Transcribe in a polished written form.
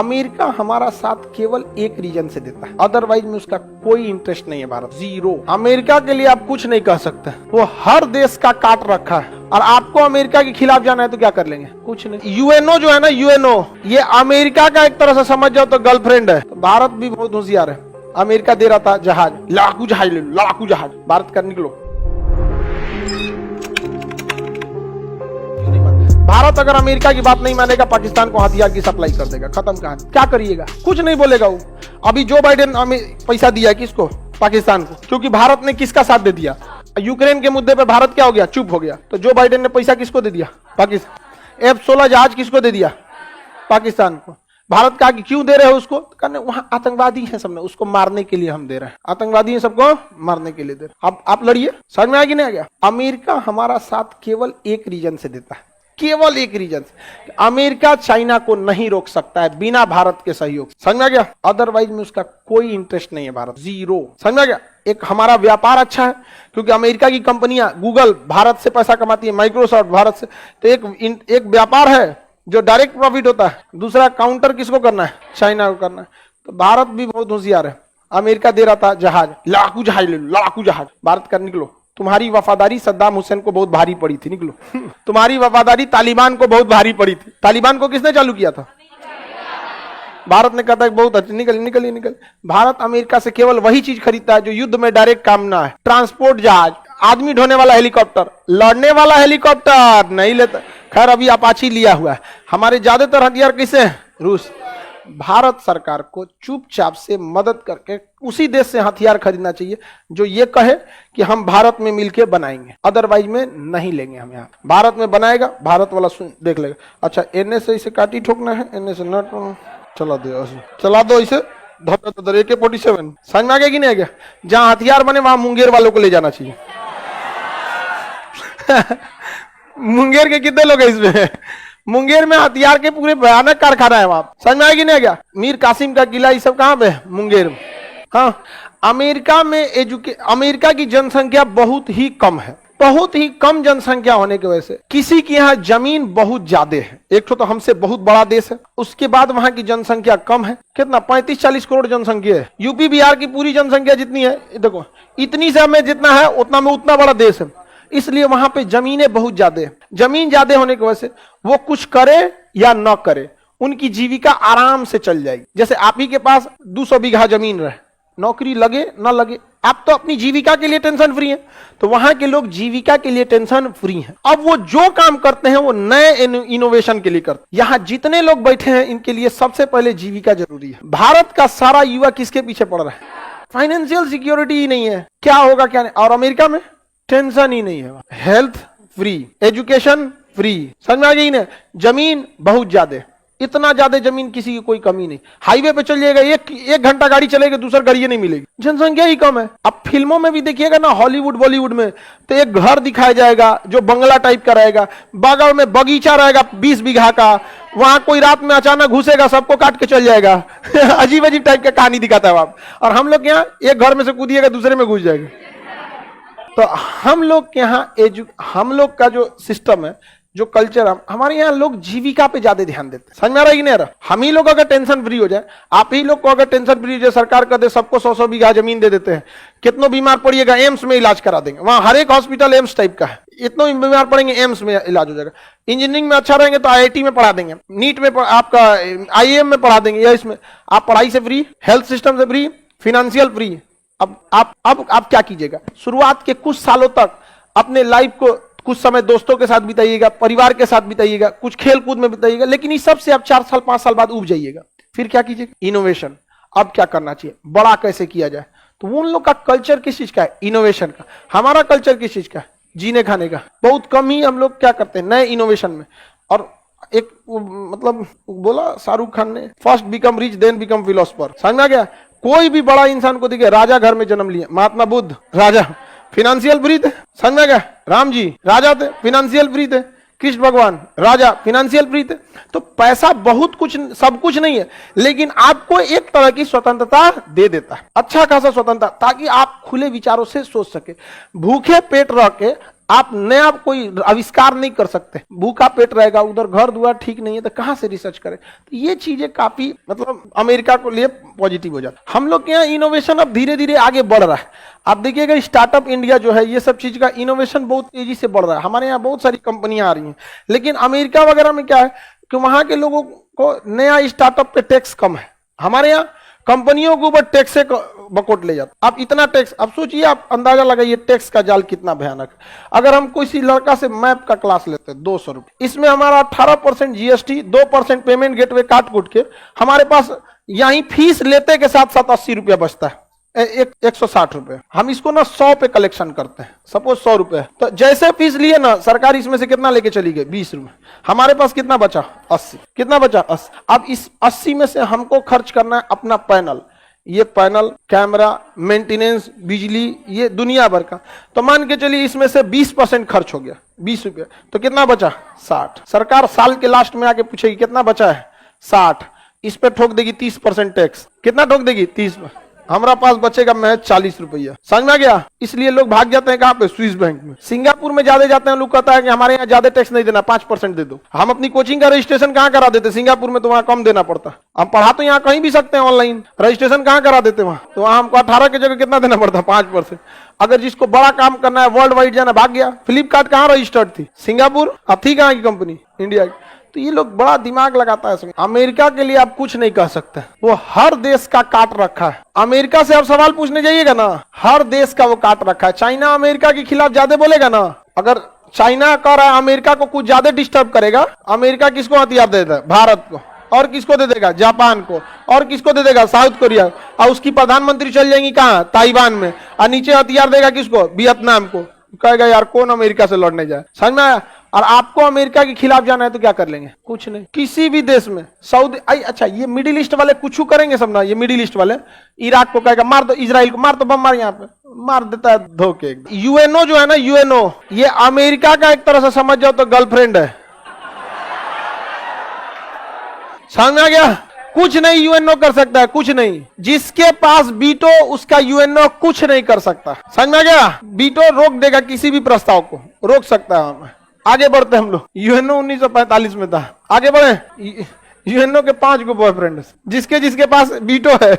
America हमारा साथ केवल एक रीजन से देता है, अदरवाइज में उसका कोई इंटरेस्ट नहीं है। भारत जीरो। अमेरिका के लिए आप कुछ नहीं कह सकते, वो हर देश का काट रखा है। और आपको अमेरिका के खिलाफ जाना है तो क्या कर लेंगे? कुछ नहीं। यूएनओ जो है ना, यूएनओ ये अमेरिका का एक तरह से समझ जाओ तो गर्लफ्रेंड है। तो भारत भी बहुत होशियार है। अमेरिका दे रहा था जहाज, लड़ाकू जहाज ले लो, लड़ाकू जहाज, भारत का निकलो। भारत अगर अमेरिका की बात नहीं मानेगा, पाकिस्तान को हथियार की सप्लाई कर देगा, खत्म कहानी। क्या करिएगा? कुछ नहीं बोलेगा वो। अभी जो बाइडेन पैसा दिया किसको? पाकिस्तान को, क्योंकि भारत ने किसका साथ दे दिया? यूक्रेन के मुद्दे पे भारत क्या हो गया? चुप हो गया। तो जो बाइडेन ने पैसा किसको दे दिया? पाकिस्तान। F-16 जहाज किसको दे दिया? पाकिस्तान को। भारत का क्यों दे रहे हो उसको? कहने वहां आतंकवादी है सब में, उसको मारने के लिए हम दे रहे हैं। आतंकवादी है, सबको मारने के लिए दे रहे हैं। अब आप लड़िए। समझ में आ गया नहीं आ गया? अमेरिका हमारा साथ केवल एक रीजन से देता है, केवल एक रीजन से। अमेरिका चाइना को नहीं रोक सकता है बिना भारत के सहयोग। समझ में आ गया? अदरवाइज में उसका कोई इंटरेस्ट नहीं है। भारत जीरो। समझ में आ गया? एक हमारा व्यापार अच्छा है, क्योंकि अमेरिका की कंपनियां, गूगल भारत से पैसा कमाती है, माइक्रोसॉफ्ट भारत से। तो एक व्यापार है जो डायरेक्ट प्रॉफिट होता है। दूसरा काउंटर किसको करना है? चाइना को करना है। तो भारत भी बहुत होशियार है। अमेरिका दे रहा था जहाज, लड़ाकू जहाज ले लो, लड़ाकू जहाज, भारत का निकलो। तुम्हारी वफादारी सद्दाम हुसैन को बहुत भारी पड़ी थी, निकलो। तुम्हारी वफादारी तालिबान को बहुत भारी पड़ी थी। तालिबान को किसने चालू किया था? भारत ने कहता है बहुत अच्छी, निकल। भारत अमेरिका से केवल वही चीज खरीदता है जो युद्ध में डायरेक्ट काम ना है। ट्रांसपोर्ट जहाज, आदमी ढोने वाला हेलीकॉप्टर, लड़ने वाला हेलीकॉप्टर नहीं लेता। खैर अभी अपाची लिया हुआ है। हमारे ज्यादातर हथियार किसे हैं? रूस। भारत सरकार को चुपचाप से मदद करके उसी देश से हथियार खरीदना चाहिए जो ये कहे कि हम भारत में मिलके बनाएंगे, अदरवाइज में नहीं लेंगे हम। यहाँ भारत में बनाएगा, भारत वाला देख लेगा। अच्छा, एनए से इसे काटी ठोकना है, एनए से नट चला दो इसे, AK-47। समझ में आ गया कि नहीं आ गया? जहां हथियार बने वहां मुंगेर वालों को ले जाना चाहिए। मुंगेर के कितने लोग हैं इसमें? मुंगेर में हथियार के पूरे भयानक कारखाना है वहां। समझ में आएगी नहीं आ गया? मीर कासिम का किला, ये सब कहां पे? मुंगेर में। हाँ, अमेरिका में अमेरिका की जनसंख्या बहुत ही कम है। बहुत ही कम जनसंख्या होने की वजह से किसी के यहाँ जमीन बहुत ज्यादा है। एक तो हमसे बहुत बड़ा देश है, उसके बाद वहां की जनसंख्या कम है। कितना? 35-40 करोड़ जनसंख्या है। यूपी बिहार की पूरी जनसंख्या जितनी है, देखो इतनी से हमें जितना है उतना में उतना बड़ा देश है, इसलिए वहां पे जमीनें बहुत ज्यादा है। जमीन ज्यादा होने की वजह से वो कुछ करे या न करे, उनकी जीविका आराम से चल जाएगी। जैसे आप ही के पास 200 बीघा जमीन रहे, नौकरी लगे ना लगे, आप तो अपनी जीविका के लिए टेंशन फ्री हैं। तो वहां के लोग जीविका के लिए टेंशन फ्री हैं। अब वो जो काम करते हैं वो नए इनोवेशन के लिए करते हैं। यहाँ जितने लोग बैठे हैं इनके लिए सबसे पहले जीविका जरूरी है। भारत का सारा युवा किसके पीछे पड़ रहा है? फाइनेंशियल सिक्योरिटी ही नहीं है, क्या होगा क्या नहीं। और अमेरिका में टेंशन ही नहीं है, हेल्थ फ्री, एजुकेशन फ्री। समझ में आ गई ना? जमीन बहुत ज्यादा, इतना ज्यादा जमीन किसी की कोई कमी नहीं। हाईवे पे चल जाएगा, एक घंटा गाड़ी चलेगी, दूसरा गाड़ी नहीं मिलेगी, जनसंख्या ही कम है। अब फिल्मों में भी देखिएगा ना, हॉलीवुड बॉलीवुड में, तो एक घर दिखाया जाएगा जो बंगला टाइप का रहेगा, बगल में बगीचा रहेगा 20 बीघा का, वहां कोई रात में अचानक घुसेगा, सबको काट के चल जाएगा। अजीब अजीब टाइप का कहानी दिखाता है आप। और हम लोग यहाँ एक घर में से कूदिएगा, दूसरे में घुस जाएगा। तो हम लोग के यहाँ हम लोग का जो सिस्टम है, जो कल्चर है, हमारे यहाँ लोग जीविका पे ज्यादा ध्यान देते हैं। समझ में आ रहा है कि नहीं आ रहा? हम ही लोग अगर टेंशन फ्री हो जाए, आप ही लोग को अगर टेंशन फ्री हो जाए, सरकार कर दे सबको 100-100 बीघा जमीन दे देते हैं, कितनों बीमार पड़िएगा एम्स में इलाज करा देंगे। वहां हर एक हॉस्पिटल एम्स टाइप का है, इतनों बीमार पड़ेंगे एम्स में इलाज हो जाएगा। इंजीनियरिंग में अच्छा रहेंगे तो IIT में पढ़ा देंगे, नीट में आपका IIM में पढ़ा देंगे, या इसमें आप पढ़ाई से फ्री, हेल्थ सिस्टम से फ्री, फिनेंशियल फ्री। अब आप क्या कीजिएगा? शुरुआत के कुछ सालों तक अपने लाइफ को कुछ समय दोस्तों के साथ बिताइएगा, परिवार के साथ बिताइएगा, कुछ खेल कूद में बिताइएगा, लेकिन इस सब से आप 4 साल 5 साल बाद उब जाइएगा। फिर क्या कीजिएगा? इनोवेशन। अब क्या करना चाहिए? बड़ा कैसे किया जाए? तो उन लोग का कल्चर किस चीज का है? इनोवेशन का। हमारा कल्चर किस चीज का है? जीने खाने का। बहुत कम ही हम लोग क्या करते हैं नए इनोवेशन में। और एक मतलब बोला शाहरुख खान ने, first become rich then become philosopher. समझ में आ गया? कोई भी बड़ा इंसान को देखिए, राजा घर में जन्म लिया, महात्मा बुद्ध राजा, फिनेंशियल फ्री थे। समझ में गया? राम जी राजा थे, फिनेंशियल फ्री थे। कृष्ण भगवान राजा, फिनेंशियल फ्री थे। तो पैसा बहुत कुछ, सब कुछ नहीं है, लेकिन आपको एक तरह की स्वतंत्रता दे देता है, अच्छा खासा स्वतंत्रता, ताकि आप खुले विचारों से सोच सके। भूखे पेट रह के आप नया कोई आविष्कार नहीं कर सकते, भूखा पेट रहेगा, उधर घर दुआर ठीक नहीं है तो कहां से रिसर्च करें। तो ये चीजें काफी मतलब अमेरिका को लिए पॉजिटिव हो जाता। हम लोग के यहाँ इनोवेशन अब धीरे धीरे आगे बढ़ रहा है। आप देखिएगा स्टार्टअप इंडिया जो है, ये सब चीज का इनोवेशन बहुत तेजी से बढ़ रहा है। हमारे यहाँ बहुत सारी कंपनियां आ रही हैं, लेकिन अमेरिका वगैरह में क्या है कि वहां के लोगों को नया स्टार्टअप पे टैक्स कम है। हमारे यहाँ कंपनियों के ऊपर टैक्स से बकोट ले जाता। आप इतना टैक्स, अब सोचिए, आप अंदाजा लगाइए टैक्स का जाल कितना भयानक है। अगर हम किसी लड़का से मैप का क्लास लेते हैं 200 रुपये, इसमें हमारा 18% जीएसटी, 2% पेमेंट गेटवे काट कूट के हमारे पास यहीं फीस लेते के साथ साथ 80 रुपया बचता है, 160 रुपए। हम इसको ना 100 पे कलेक्शन करते हैं, सपोज 100 रुपए, तो जैसे फीस लिए ना सरकार इसमें से कितना लेके चली गई, 20 रुपए। हमारे पास कितना बचा, 80। कितना बचा, 80। अब इस 80 में से हमको खर्च करना है अपना पैनल, ये पैनल, कैमरा, मेंटेनेंस, बिजली, ये दुनिया भर का। तो मान के चलिए इसमें से 20% खर्च हो गया, 20 रुपये, तो कितना बचा, 60। सरकार साल के लास्ट में आके पूछेगी कितना बचा है, 60। इस पे ठोक देगी 30% टैक्स। कितना ठोक देगी, 30। हमारा पास बचेगा महज 40 रुपया। समझ में आ गया। इसलिए लोग भाग जाते हैं कहाँ पे, स्विस बैंक में। सिंगापुर में ज्यादा जाते हैं लोग, कहता है कि हमारे यहाँ ज्यादा टैक्स नहीं देना, 5% दे दो। हम अपनी कोचिंग का रजिस्ट्रेशन कहाँ करा देते, सिंगापुर में तो वहाँ कम देना पड़ता। हम पढ़ा तो यहाँ कहीं भी सकते हैं ऑनलाइन, रजिस्ट्रेशन कहाँ करा देते वहाँ, तो वहाँ हमको 18 की जगह कितना देना पड़ता, 5%। अगर जिसको बड़ा काम करना है, वर्ल्ड वाइड जाना, भाग गया। फ्लिपकार्ट कहाँ रजिस्टर्ड थी, सिंगापुर। अब थी कहाँ की कंपनी, इंडिया की। तो ये लोग बड़ा दिमाग लगाता है इसमें। अमेरिका के लिए आप कुछ नहीं कह सकते, वो हर देश का काट रखा है। अमेरिका से आप सवाल पूछने जाइएगा ना, हर देश का वो काट रखा है। चाइना अमेरिका के खिलाफ ज्यादा बोलेगा ना, अगर चाइना कह रहा है अमेरिका को कुछ ज्यादा डिस्टर्ब करेगा, अमेरिका किसको हथियार दे देता है, भारत को। और किसको दे देगा, जापान को। और किसको दे देगा, साउथ कोरिया। और उसकी प्रधानमंत्री चल जाएंगी कहाँ, ताइवान में। और नीचे हथियार देगा किसको, वियतनाम को। कहेगा यार कौन अमेरिका से लड़ने जाए, समझ में आया। और आपको अमेरिका के खिलाफ जाना है तो क्या कर लेंगे, कुछ नहीं। किसी भी देश में, सऊदी, अच्छा ये मिडिल ईस्ट वाले कुछ करेंगे सब ना, ये मिडिल ईस्ट वाले इराक को कहेगा मार दो, इजराइल को मार दो, बम मार, यहाँ पे मार देता है धोखे। यूएनओ जो है ना, यूएनओ, ये अमेरिका का एक तरह से समझ जाओ तो गर्लफ्रेंड है। समझ में आ गया। कुछ नहीं यूएनओ कर सकता है, कुछ नहीं। जिसके पास बीटो उसका यूएनओ कुछ नहीं कर सकता। समझ में आ गया। बीटो रोक देगा किसी भी प्रस्ताव को, रोक सकता है। हमें आगे बढ़ते हम लोग। यूएनओ 1945 में था, आगे बढ़े। यूएनओ के 5 गो बॉयफ्रेंड, जिसके जिसके पास बीटो है